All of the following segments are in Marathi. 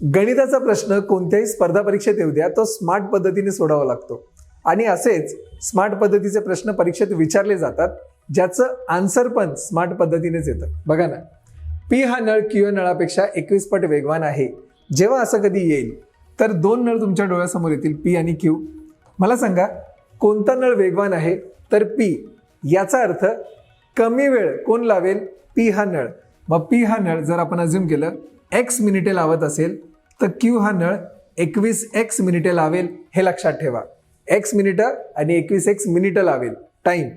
गणिताचा प्रश्न कोणत्याही स्पर्धा परीक्षेत येऊ द्या, तो स्मार्ट पद्धतीने सोडावा लागतो. आणि असेच स्मार्ट पद्धतीचे प्रश्न परीक्षेत विचारले जातात, ज्याचं आन्सर पण स्मार्ट पद्धतीनेच येतं. बघा ना, पी हा नळ क्यू या नळापेक्षा 21 पट वेगवान आहे. जेव्हा असं कधी येईल तर दोन नळ तुमच्या डोळ्यासमोर येतील, पी आणि क्यू. मला सांगा कोणता नळ वेगवान आहे? तर पी. याचा अर्थ कमी वेळ कोण लावेल? पी हा नळ. मग पी हा नळ जर आपण अज्युम केलं एक्स मिनिटे लावत असेल तर क्यू हा नळ 21x मिनिटे लावेल. हे लक्षात ठेवा, एक्स मिनिटं आणि 21x मिनिटं लावेल टाइम.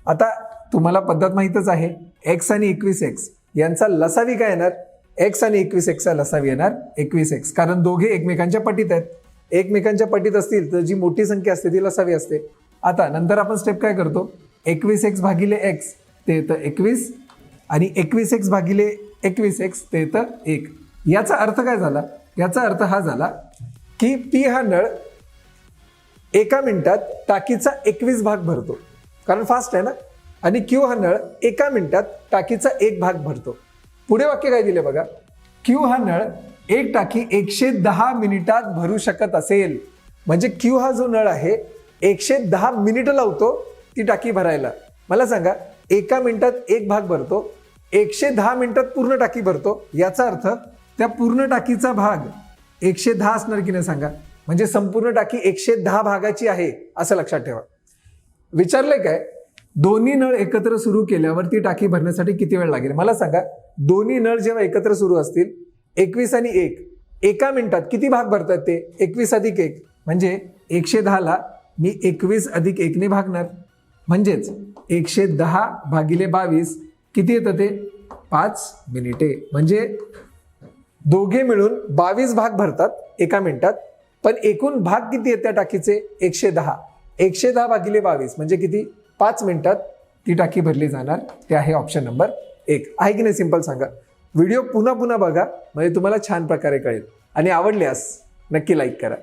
आता तुम्हाला पद्धत माहीतच आहे, एक्स आणि 21x यांचा लसावी काय येणार? एक्स आणि 21x चा लसावी येणार 21x, कारण दोघे एकमेकांच्या पटीत आहेत. एकमेकांच्या पटीत असतील तर जी मोठी संख्या असते ती लसावी असते. आता नंतर आपण स्टेप काय करतो? 21x भागिले x ते येतं 21 आणि 21x भागिले 21x ते येतं 1. याचा अर्थ काय झाला? याचा अर्थ हा झाला की पी हा नळ एका मिनिटात टाकीचा 21 भाग भरतो, कारण फास्ट आहे ना. आणि क्यू हा नळ एका मिनिटात टाकीचा 1 भाग भरतो. पुढे वाक्य काय दिले बघा, क्यू हा नळ एक टाकी 110 मिनिटात भरू शकत असेल. म्हणजे क्यू हा जो नळ आहे 110 मिनिटं लावतो ती टाकी भरायला. मला सांगा एका मिनिटात 1 भाग भरतो, 110 मिनिटात पूर्ण टाकी भरतो. याचा अर्थ त्या पूर्ण टाकीचा भाग 110 असणार की नाही सांगा? म्हणजे संपूर्ण टाकी 110 भागाची आहे असं लक्षात ठेवा. विचारलंय काय, दोन्ही नळ एकत्र सुरू केल्यावर ती टाकी भरण्यासाठी किती वेळ लागेल? मला सांगा दोन्ही नळ जेव्हा एकत्र सुरू असतील 21 आणि 1 एका मिनिटात किती भाग भरतात? ते 21 अधिक 1 म्हणजे 110 ला मी 21 अधिक 1 ने भागणार, म्हणजेच 110 भागिले 22 किती येतं? ते 5 मिनिटे. म्हणजे दोघे मिळून 22 भाग भरतात एका मिनिटात, पण एकूण भाग किती आहेत त्या टाकीचे? 110. 110 भागिले 22 म्हणजे किती? 5 मिनिटात ती टाकी भरली जाणार. ते आहे ऑप्शन नंबर 1. आहे की नाही? सिंपल सांगा. व्हिडिओ पुन्हा पुन्हा बघा म्हणजे तुम्हाला छान प्रकारे कळेल. आणि आवडल्यास नक्की लाईक करा.